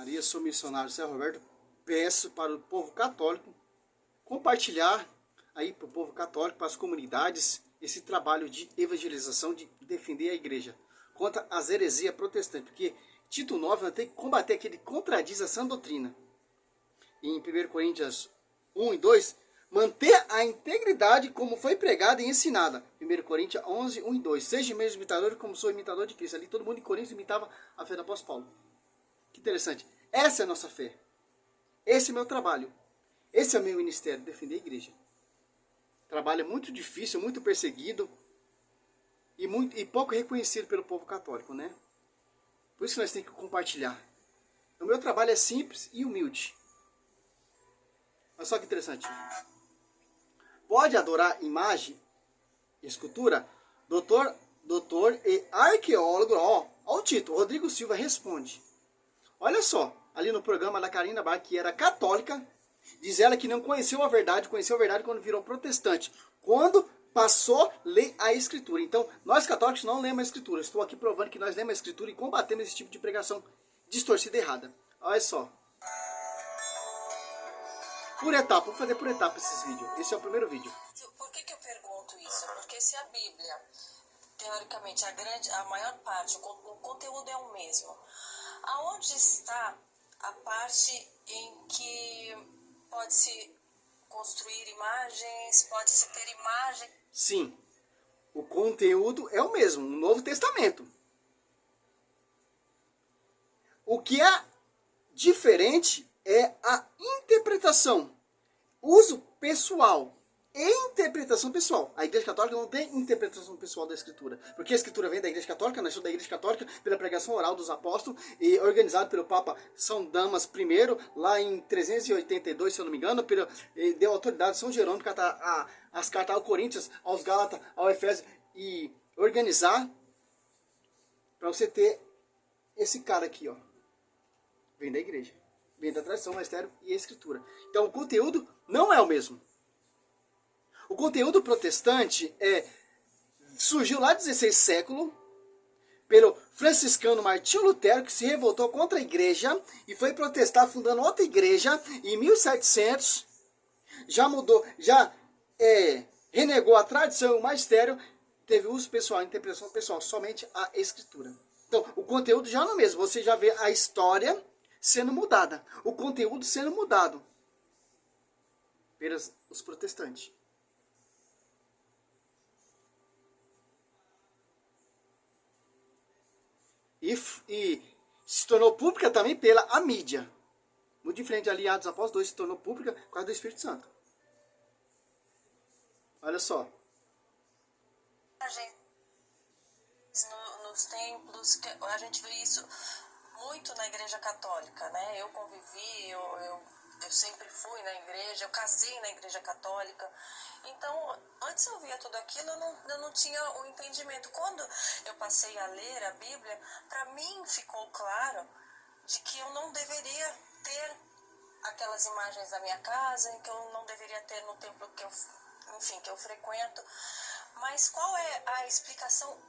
Maria, sou missionário Zé Roberto. Peço para o povo católico compartilhar aí para o povo católico, para as comunidades, esse trabalho de evangelização, de defender a igreja contra as heresias protestantes. Porque Tito 9 vai ter que combater aquele que contradiz a sã doutrina. E em 1 Coríntios 1 e 2, manter a integridade como foi pregada e ensinada. 1 Coríntios 11, 1 e 2. Seja meus imitadores como sou imitador de Cristo. Ali todo mundo em Coríntios imitava a fé do apóstolo Paulo. Que interessante. Essa é a nossa fé. Esse é o meu trabalho. Esse é o meu ministério, defender a igreja. Trabalho muito difícil, muito perseguido e pouco reconhecido pelo povo católico, né? Por isso que nós temos que compartilhar. O meu trabalho é simples e humilde. Olha só que interessante. Pode adorar imagem, escultura? Doutor e arqueólogo, ó o título, Rodrigo Silva responde. Olha só, ali no programa da Karina Bar, que era católica, diz ela que não conheceu a verdade quando virou protestante. Quando passou a ler a Escritura. Então, nós católicos não lemos a Escritura. Estou aqui provando que nós lemos a Escritura e combatemos esse tipo de pregação distorcida e errada. Olha só. Por etapa, vou fazer por etapa esses vídeos. Esse é o primeiro vídeo. Por que eu pergunto isso? Porque se a Bíblia, teoricamente, a maior parte, o conteúdo é o mesmo, aonde está a parte em que pode-se construir imagens, pode-se ter imagem? Sim, o conteúdo é o mesmo, no Novo Testamento. O que é diferente é a interpretação, uso pessoal e interpretação pessoal. A Igreja Católica não tem interpretação pessoal da Escritura, porque a Escritura vem da Igreja Católica, nasceu da Igreja Católica pela pregação oral dos apóstolos e organizado pelo Papa São Damas I, lá em 382, se eu não me engano, deu autoridade a São Jerônimo as cartas aos Coríntios, aos Gálatas, ao Efésios e organizar para você ter esse cara aqui, ó. Vem da Igreja, vem da tradição, magistério e a Escritura. Então o conteúdo não é o mesmo. O conteúdo protestante surgiu lá no 16 século, pelo franciscano Martinho Lutero, que se revoltou contra a igreja e foi protestar fundando outra igreja em 1700. Já mudou, renegou a tradição e o magistério, teve uso pessoal, interpretação pessoal, somente a Escritura. Então, o conteúdo já não é o mesmo. Você já vê a história sendo mudada, o conteúdo sendo mudado pelos protestantes. E se tornou pública também pela a mídia. Muito diferente de Atos Apóstolos 2, se tornou pública por causa do Espírito Santo. Olha só. Nos templos, a gente vê isso muito na Igreja Católica, né? Eu convivi, eu sempre fui na igreja, eu casei na Igreja Católica. Então, antes eu via tudo aquilo, eu não tinha o entendimento. Quando eu passei a ler a Bíblia, para mim ficou claro de que eu não deveria ter aquelas imagens da minha casa, que eu não deveria ter no templo que eu frequento. Mas qual é a explicação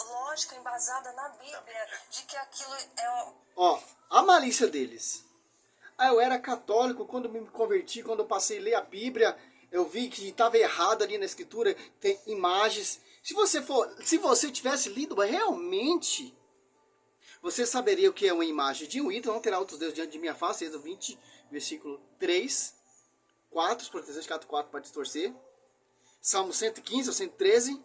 lógica, embasada na Bíblia, de que aquilo é... Ó, a malícia deles. Eu era católico quando me converti, quando eu passei a ler a Bíblia, eu vi que estava errado ali na Escritura, tem imagens. Se você tivesse lido realmente, você saberia o que é uma imagem de um ídolo, não terá outros deuses diante de minha face, Êxodo 20, versículo 3, 4, os protestantes 4 para distorcer. Salmo 115 ou 113.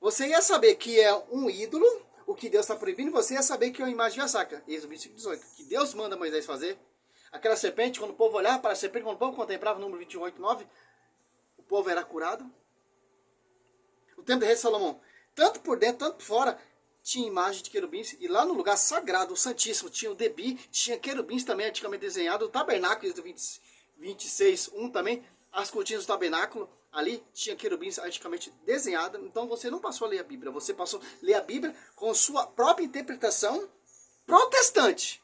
Você ia saber que é um ídolo, o que Deus está proibindo, você ia saber que é uma imagem de sacra. Êxodo 25, 18. Que Deus manda Moisés fazer. Aquela serpente, quando o povo olhava para a serpente, quando o povo contemplava o número 28, 9, o povo era curado. O templo do rei Salomão, tanto por dentro, tanto por fora, tinha imagem de querubins. E lá no lugar sagrado, o Santíssimo, tinha o Debi, tinha querubins também antigamente desenhado. O tabernáculo, Êxodo 26, 1 também. As cortinas do tabernáculo, ali tinha querubins anticamente desenhados. Então você não passou a ler a Bíblia, você passou a ler a Bíblia com sua própria interpretação protestante.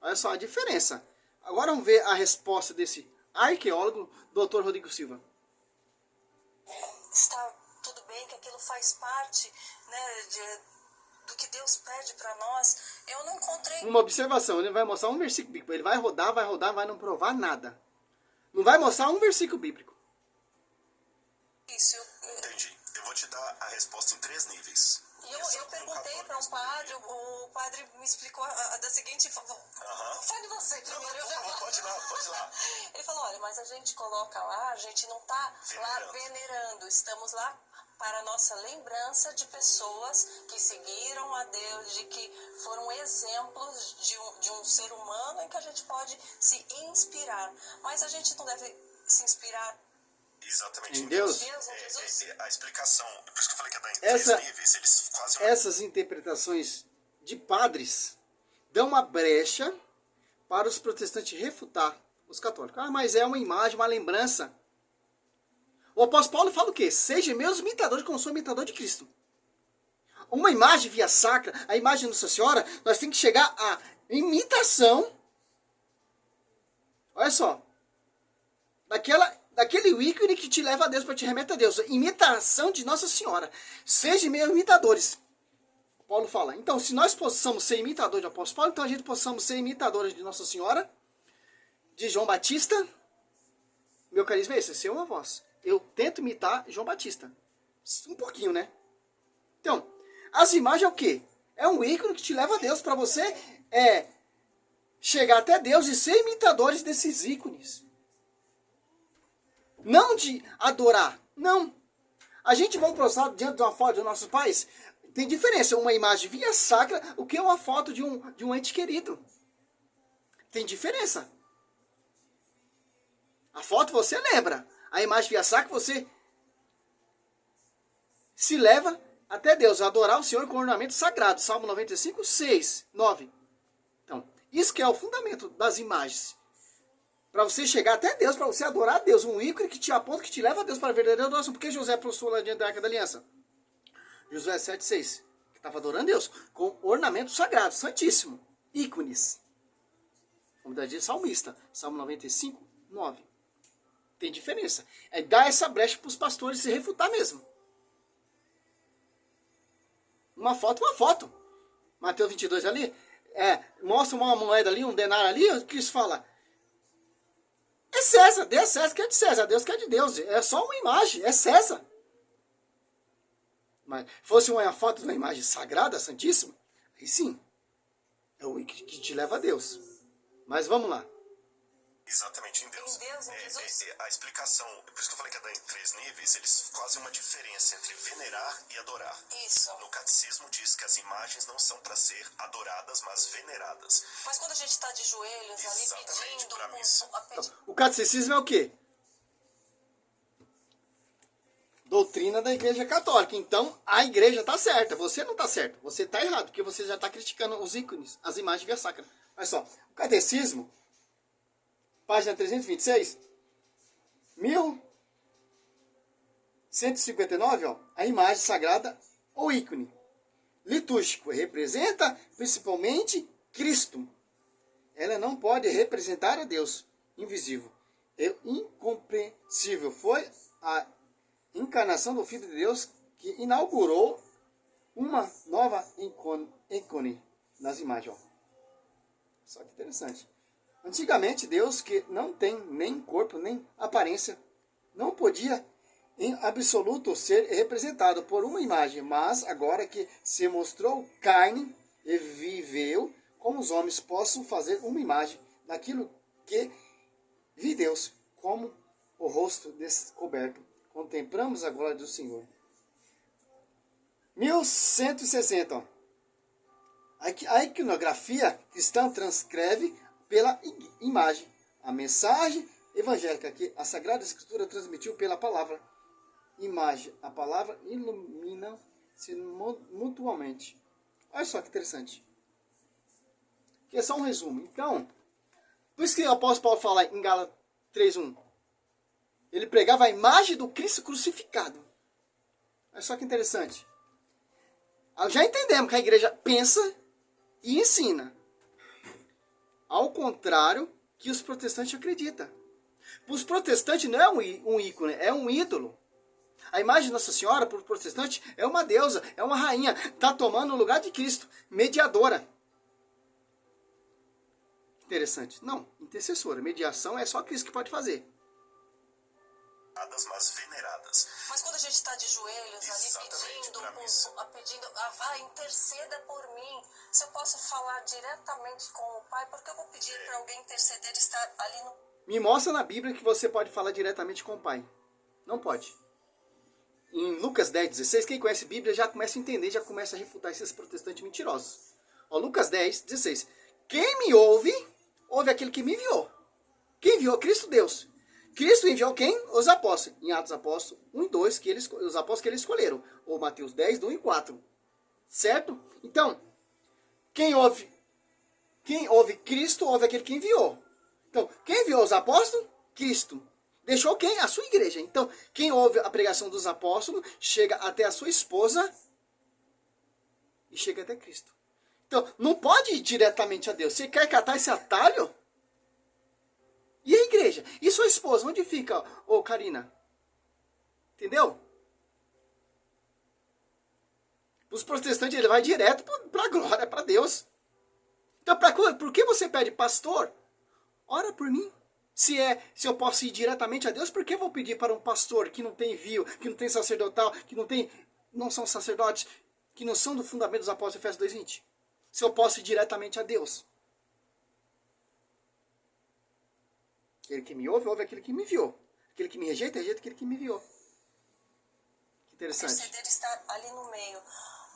Olha só a diferença. Agora vamos ver a resposta desse arqueólogo, Dr. Rodrigo Silva. Está tudo bem que aquilo faz parte, né, do que Deus pede para nós, eu não encontrei Uma observação, ele vai mostrar um versículo bíblico. Ele vai rodar, vai não provar nada. Não vai mostrar um versículo bíblico. isso. Entendi. Eu vou te dar a resposta em 3 níveis. E eu perguntei para um padre, o padre me explicou da seguinte forma. Fale você primeiro. Não, por favor, pode ir lá. Ele falou, olha, mas a gente coloca lá, a gente não está lá venerando, estamos lá para a nossa lembrança de pessoas que seguiram a Deus, de que foram exemplos de um ser humano em que a gente pode se inspirar. Mas a gente não deve se inspirar exatamente em Deus. A explicação, por isso que eu falei que é da em 3 níveis, eles fazem essas interpretações de padres dão uma brecha para os protestantes refutar os católicos. Ah, mas é uma imagem, uma lembrança. O apóstolo Paulo fala o quê? Seja meus imitadores como sou imitador de Cristo. Uma imagem via sacra, a imagem de Nossa Senhora, nós temos que chegar à imitação. Olha só. Daquele ícone que te leva a Deus, para te remeter a Deus. Imitação de Nossa Senhora. Sejam meus imitadores. Paulo fala. Então, se nós possamos ser imitadores de apóstolo Paulo, então a gente possamos ser imitadores de Nossa Senhora, de João Batista. Meu carisma é esse, ser uma voz. Eu tento imitar João Batista. Um pouquinho, né? Então, as imagens é o quê? É um ícone que te leva a Deus, para você chegar até Deus e ser imitadores desses ícones. Não de adorar, não. A gente vai prostrar diante de uma foto dos nossos pais. Tem diferença, uma imagem via sacra, o que é uma foto de um ente querido. Tem diferença. A foto você lembra. A imagem via sacra você se leva até Deus. Adorar o Senhor com ornamento sagrado. Salmo 95, 6, 9. Então, isso que é o fundamento das imagens. Para você chegar até Deus, para você adorar a Deus. Um ícone que te aponta, que te leva a Deus para a verdadeira adoração. Por que José prostrou lá diante da Arca da Aliança? Josué 7, 6. Que estava adorando Deus com ornamento sagrado, santíssimo. Ícones. Como diz salmista. Salmo 95, 9. Tem diferença. É dar essa brecha para os pastores se refutar mesmo. Uma foto. Mateus 22 ali. Mostra uma moeda ali, um denário ali. O que isso fala? É César, dê a César que é de César, Deus que é de Deus. É só uma imagem, é César. Mas fosse uma foto de uma imagem sagrada, santíssima, aí sim, é o que te leva a Deus. Mas vamos lá. Exatamente, em Deus. Em Deus, em Jesus. A explicação, por isso que eu falei que é da em 3 níveis, eles fazem uma diferença entre venerar e adorar. Isso. No catecismo diz que as imagens não são para ser adoradas, mas veneradas. Mas quando a gente está de joelhos ali exatamente, pedindo, pra missa. O catecismo é o quê? Doutrina da Igreja Católica. Então, a igreja está certa. Você não está certo. Você está errado, porque você já está criticando os ícones, as imagens via sacra. Olha só, o catecismo, página 326, 1159, ó, a imagem sagrada ou ícone litúrgico representa principalmente Cristo. Ela não pode representar a Deus invisível. É incompreensível. Foi a encarnação do Filho de Deus que inaugurou uma nova ícone nas imagens. Ó. Só que interessante. Antigamente, Deus, que não tem nem corpo, nem aparência, não podia em absoluto ser representado por uma imagem, mas agora que se mostrou carne e viveu, como os homens possam fazer uma imagem daquilo que vi Deus, como o rosto descoberto. Contemplamos a glória do Senhor. 1160. Ó. A iconografia cristã transcreve pela imagem a mensagem evangélica que a Sagrada Escritura transmitiu pela palavra. Imagem, a palavra ilumina-se mutuamente. Olha só que interessante. Que é só um resumo. Então, por isso que o apóstolo Paulo fala em Gálatas 3:1. Ele pregava a imagem do Cristo crucificado. Olha só que interessante. Já entendemos que a igreja pensa e ensina. Ao contrário que os protestantes acreditam. Os protestantes não é um ícone, é um ídolo. A imagem de Nossa Senhora, para o protestante, é uma deusa, é uma rainha. Está tomando o lugar de Cristo, mediadora. Interessante. Não, intercessora. Mediação é só Cristo que pode fazer. Mas veneradas. Mas quando a gente está de joelhos Exatamente, ali pedindo, vai, interceda por mim. Se eu posso falar diretamente com o Pai, porque eu vou pedir para alguém interceder, estar ali no... Me mostra na Bíblia que você pode falar diretamente com o Pai. Não pode. Em Lucas 10:16, quem conhece a Bíblia já começa a entender, já começa a refutar esses protestantes mentirosos. Ó, Lucas 10:16. Quem me ouve, ouve aquele que me enviou. Quem enviou? Cristo Deus. Cristo enviou quem? Os apóstolos. Em Atos Apóstolos 1 e 2, os apóstolos que eles escolheram. Ou Mateus 10, 1 e 4. Certo? Então, quem ouve Cristo, ouve aquele que enviou. Então, quem enviou os apóstolos? Cristo. Deixou quem? A sua igreja. Então, quem ouve a pregação dos apóstolos, chega até a sua esposa e chega até Cristo. Então, não pode ir diretamente a Deus. Você quer catar esse atalho? E a igreja? E sua esposa? Onde fica, ô Karina? Entendeu? Os protestantes, ele vai direto para a glória, para Deus. Então, por que você pede, pastor? Ora por mim. Se eu posso ir diretamente a Deus, por que eu vou pedir para um pastor que não tem envio, que não tem sacerdotal, que não são sacerdotes, que não são do fundamento dos apóstolos, Efésios 2:20? Se eu posso ir diretamente a Deus. Aquele que me ouve, ouve aquele que me enviou. Aquele que me rejeita, rejeita aquele que me enviou. Que interessante. Interceder estar ali no meio.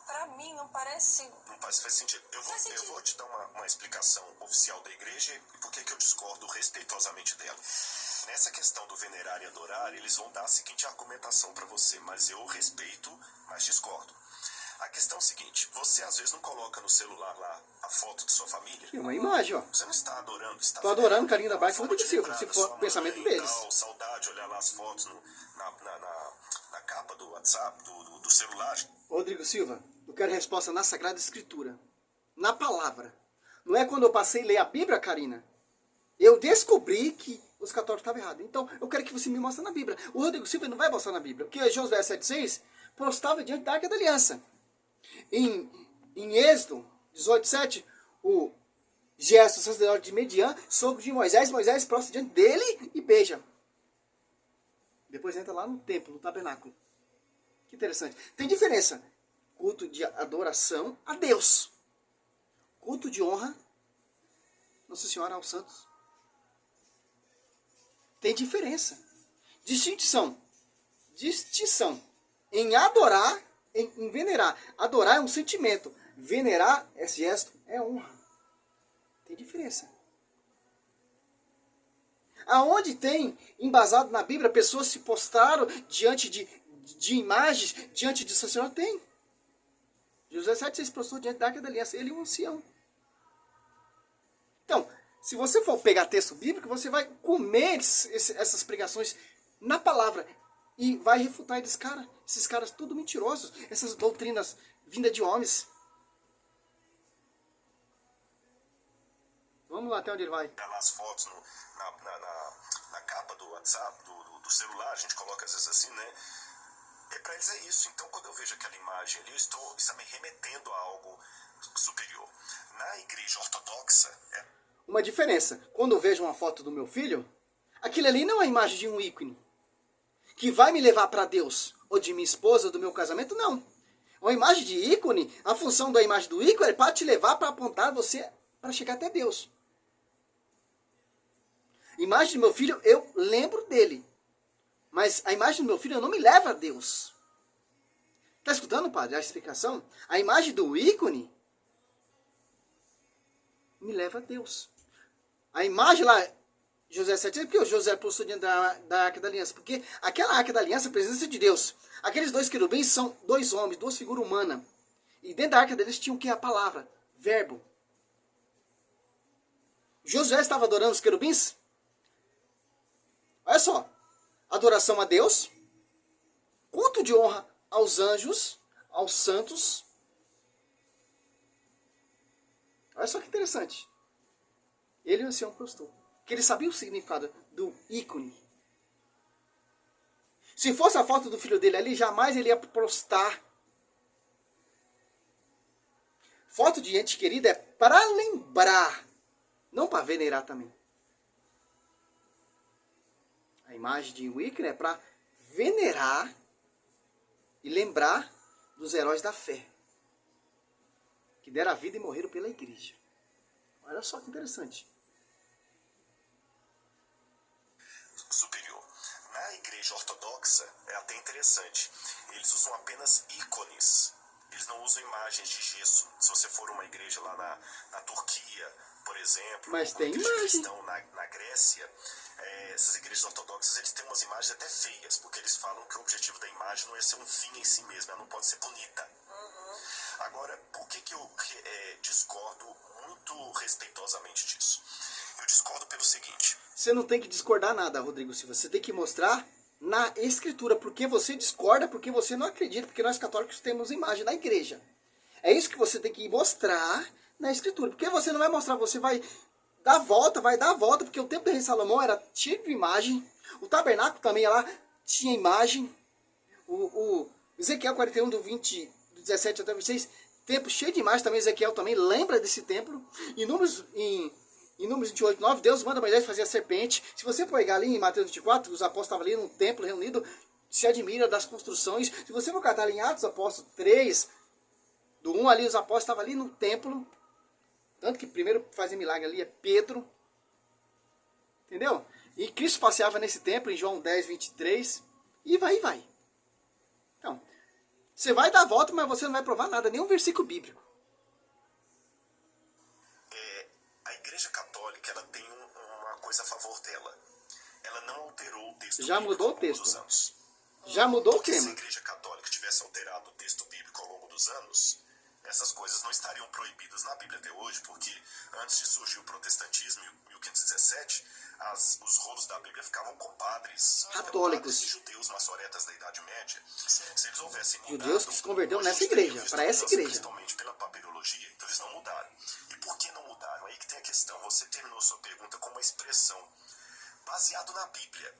Para mim, não parece... Não faz sentido. Eu vou te dar uma explicação oficial da igreja e por que eu discordo respeitosamente dela. Nessa questão do venerar e adorar, eles vão dar a seguinte argumentação para você, mas eu respeito, mas discordo. A questão é a seguinte, você às vezes não coloca no celular lá a foto de sua família. É uma imagem, ó. Você não está adorando, está... Estou adorando o carinho da Baixa e Silva, se for o pensamento deles. Saudade, olhar lá as fotos na capa do WhatsApp, do celular. Rodrigo Silva, eu quero resposta na Sagrada Escritura. Na palavra. Não é quando eu passei a ler a Bíblia, Karina. Eu descobri que os católicos estavam errados. Então, eu quero que você me mostre na Bíblia. O Rodrigo Silva não vai mostrar na Bíblia. Porque Josué 7,6 prostava diante da Arca da Aliança. Em Êxodo 18:7, o gesto sacerdote de Median, sogro de Moisés prostra diante dele e beija. Depois entra lá no templo, no tabernáculo. Que interessante. Tem diferença. Culto de adoração a Deus. Culto de honra Nossa Senhora aos santos. Tem diferença. Distinção em adorar, em venerar. Adorar é um sentimento. Venerar, esse gesto, é honra. Tem diferença. Aonde tem, embasado na Bíblia, pessoas se postraram diante de imagens, diante de Nossa Senhora? Tem. José 7 se prostrou diante da Arca da Aliança, ele e um ancião. Então, se você for pegar texto bíblico, você vai comer essas pregações na palavra e vai refutar esses caras tudo mentirosos, essas doutrinas vindas de homens. Vamos lá até onde ele vai. As fotos na capa do WhatsApp, do celular, a gente coloca às vezes assim, né? Para eles é isso. Então, quando eu vejo aquela imagem ali, está me remetendo a algo superior. Na igreja ortodoxa, uma diferença. Quando eu vejo uma foto do meu filho, aquilo ali não é uma imagem de um ícone que vai me levar para Deus, ou de minha esposa, ou do meu casamento, não. Uma imagem de ícone, a função da imagem do ícone é para te levar, para apontar você para chegar até Deus. Imagem do meu filho, eu lembro dele. Mas a imagem do meu filho não me leva a Deus. Está escutando, padre, a explicação? A imagem do ícone me leva a Deus. A imagem lá, José 7, porque o José postou diante da Arca da Aliança? Porque aquela Arca da Aliança é a presença de Deus. Aqueles dois querubins são dois homens, duas figuras humanas. E dentro da Arca deles tinha o que? A palavra, verbo. Josué estava adorando os querubins? Olha só. Adoração a Deus, culto de honra aos anjos, aos santos. Olha só que interessante. Ele e o ancião prostou. Que ele sabia o significado do ícone. Se fosse a foto do filho dele ali, jamais ele ia postar. Foto de ente querida é para lembrar, não para venerar também. A imagem de Wicca é para venerar e lembrar dos heróis da fé, que deram a vida e morreram pela igreja. Olha só que interessante. Superior. Na igreja ortodoxa é até interessante. Eles usam apenas ícones. Eles não usam imagens de gesso. Se você for uma igreja lá na Turquia, por exemplo, mas tem igreja imagem. cristã na Grécia, essas igrejas ortodoxas, eles têm umas imagens até feias, porque eles falam que o objetivo da imagem não é ser um fim em si mesmo, ela não pode ser bonita. Agora, por que eu discordo muito respeitosamente disso? Eu discordo pelo seguinte. Você não tem que discordar nada, Rodrigo Silva. Você tem que mostrar na escritura porque você discorda, porque você não acredita, porque nós católicos temos imagem na igreja. É isso que você tem que mostrar na escritura. Porque você não vai mostrar, você vai dar a volta, porque o templo do rei Salomão era cheio de imagem. O tabernáculo também lá tinha imagem. O Ezequiel 41, do 17 até 26, templo cheio de imagem também. Ezequiel também lembra desse templo. Em Números 28, 9, Deus manda Moisés fazer a serpente. Se você pegar ali em Mateus 24, os apóstolos estavam ali no templo reunido, se admira das construções. Se você for catar ali em Atos dos Apóstolos 3, do 1 ali, os apóstolos estavam ali no templo. Tanto que primeiro fazer milagre ali é Pedro. Entendeu? E Cristo passeava nesse templo em João 10, 23. E vai. Então, você vai dar a volta, mas você não vai provar nada, nenhum versículo bíblico. A Igreja Católica, ela tem uma coisa a favor dela. Ela não alterou o texto Já bíblico mudou ao o longo dos texto. anos. Já mudou o Porque se a tema. Igreja Católica tivesse alterado o texto bíblico ao longo dos anos, essas coisas não estariam proibidas na Bíblia até hoje, porque antes de surgir o protestantismo, em 1517, os rolos da Bíblia ficavam com padres Católicos. judeus, maçoretas da Idade Média. Se eles houvessem mudado, Judeus que se converteram hoje a nessa gente teria igreja, visto para essa mudança, igreja. principalmente pela papirologia, então eles não mudaram. E por que não mudaram? Aí que tem a questão. Você terminou sua pergunta com uma expressão baseado na Bíblia.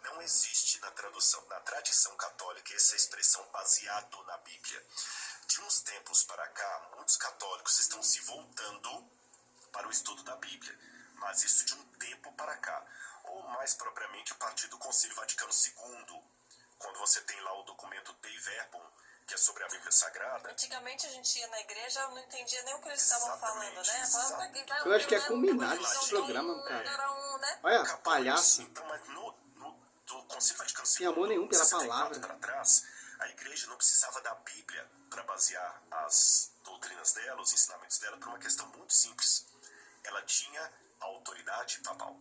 Não existe na tradução, na tradição católica, essa expressão baseado na Bíblia. De uns tempos para cá, muitos católicos estão se voltando para o estudo da Bíblia. Mas isso de um tempo para cá. Ou mais propriamente a partir do Concílio Vaticano II, quando você tem lá o documento Dei Verbum, que é sobre a Bíblia Sagrada. Antigamente a gente ia na igreja, eu não entendia nem o que eles estavam falando, né? Eu acho que é combinado esse programa, cara. Olha, palhaço. Então, mas do Concílio Vaticano II, Sem amor nenhum pela 64 palavra. para trás, a igreja não precisava da Bíblia para basear as doutrinas dela, os ensinamentos dela, por uma questão muito simples. Ela tinha a autoridade papal.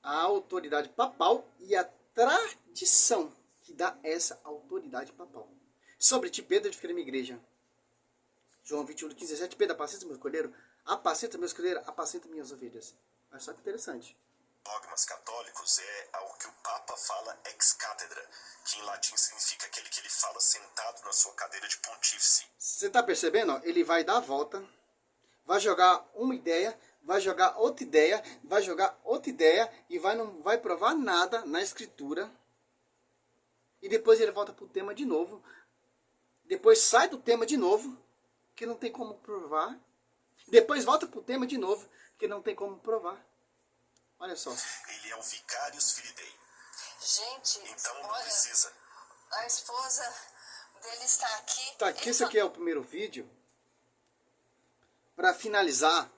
A autoridade papal e a tradição que dá essa autoridade papal. Sobre ti, Pedro, edificarei minha igreja. João 21, 15, 17. Pedro, apacenta meu escolheiro. Apacenta meu escolheiro, apacenta minhas ovelhas. Olha só que interessante. Dogmas católicos é algo que o Papa fala ex cátedra, que em latim significa aquele que ele fala sentado na sua cadeira de pontífice. Você está percebendo? Ó? Ele vai dar a volta, vai jogar uma ideia, vai jogar outra ideia, vai jogar outra ideia e não vai provar nada na escritura. E depois ele volta para o tema de novo. Depois sai do tema de novo, que não tem como provar. Depois volta para o tema de novo, que não tem como provar. Olha só. Ele é o Vicarius Filii. Gente, então não olha, precisa. A esposa dele está aqui. Tá, aqui esse aqui é o primeiro vídeo. Para finalizar,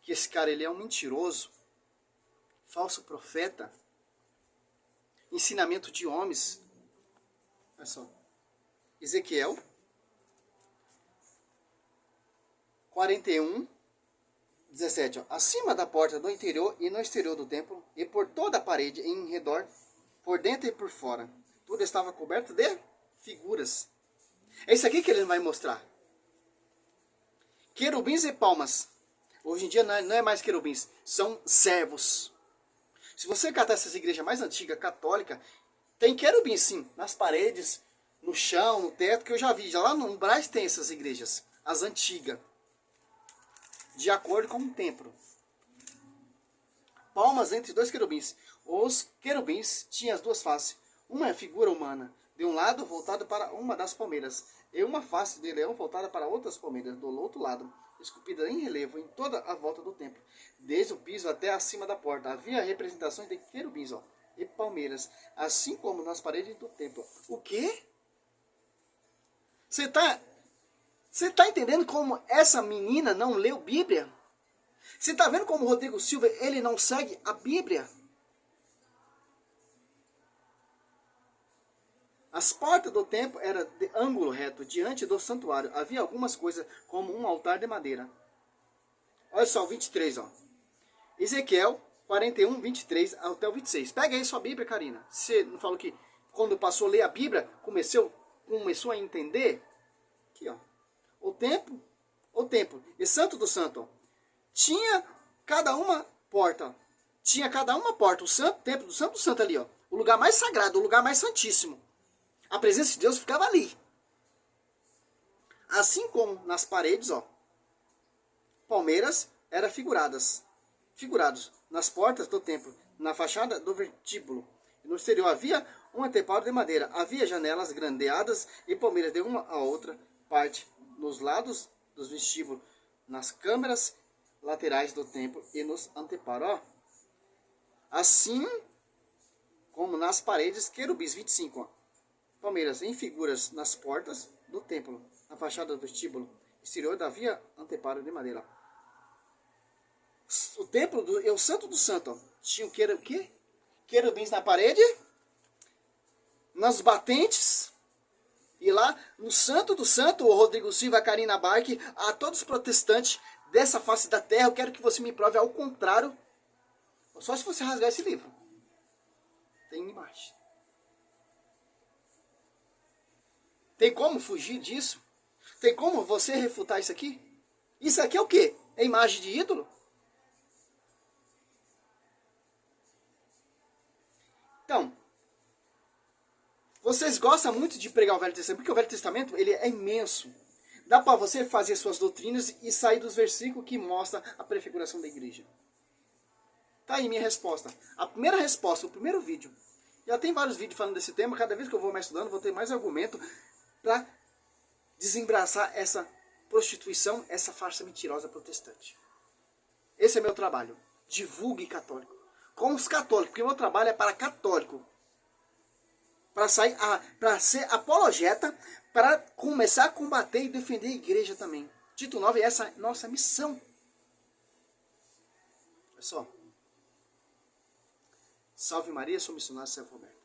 que esse cara ele é um mentiroso, falso profeta, ensinamento de homens. Olha só. Ezequiel 41, 17. Ó. Acima da porta do interior e no exterior do templo, e por toda a parede em redor, por dentro e por fora, tudo estava coberto de figuras. É isso aqui que ele vai mostrar. Querubins e palmas. Hoje em dia não é mais querubins, são servos. Se você catar essas igrejas mais antigas, católicas, tem querubins sim, nas paredes, no chão, no teto, que eu já vi. Já lá no Brás tem essas igrejas, as antigas. De acordo com o templo. Palmas entre dois querubins. Os querubins tinham as duas faces. Uma é figura humana, de um lado voltada para uma das palmeiras, e uma face de leão voltada para outras palmeiras, do outro lado, esculpida em relevo em toda a volta do templo, desde o piso até acima da porta. Havia representações de querubins e palmeiras, assim como nas paredes do templo. O quê? Você tá entendendo como essa menina não leu Bíblia? Você tá vendo como o Rodrigo Silva ele não segue a Bíblia? As portas do templo eram de ângulo reto, diante do santuário. Havia algumas coisas, como um altar de madeira. Olha só o 23, ó. Ezequiel 41, 23 até o 26. Pega aí sua Bíblia, Karina. Você não falou que quando passou a ler a Bíblia, começou a entender? Aqui, ó. O templo, e santo do santo, ó. Tinha cada uma porta. O santo, templo do santo ali, ó. O lugar mais sagrado, o lugar mais santíssimo. A presença de Deus ficava ali. Assim como nas paredes, ó, palmeiras eram figurados nas portas do templo, na fachada do vestíbulo. No exterior havia um anteparo de madeira. Havia janelas grandeadas e palmeiras de uma a outra parte nos lados dos vestíbulos, nas câmaras laterais do templo e nos anteparos. Ó. Assim como nas paredes, querubins 25, ó. Palmeiras em figuras nas portas do templo, na fachada do vestíbulo exterior havia anteparo de madeira. O templo é o santo do santo. Ó. Tinha o quê? Querubins na parede, nas batentes, e lá no santo do santo, o Rodrigo Silva, a Karina Barque, a todos os protestantes dessa face da terra, eu quero que você me prove ao contrário, só se você rasgar esse livro. Tem imagem. Tem como fugir disso? Tem como você refutar isso aqui? Isso aqui é o quê? É imagem de ídolo? Então, vocês gostam muito de pregar o Velho Testamento, porque o Velho Testamento ele é imenso. Dá para você fazer suas doutrinas e sair dos versículos que mostram a prefiguração da igreja. Tá aí minha resposta. A primeira resposta, o primeiro vídeo. Já tem vários vídeos falando desse tema. Cada vez que eu vou mais estudando, vou ter mais argumento para desembraçar essa prostituição, essa farsa mentirosa protestante. Esse é meu trabalho. Divulgue católico. Com os católicos, porque o meu trabalho é para católico. Para ser apologeta, para começar a combater e defender a igreja também. Tito 9 é essa nossa missão. Olha só. Salve Maria, sou missionário Sérgio Roberto.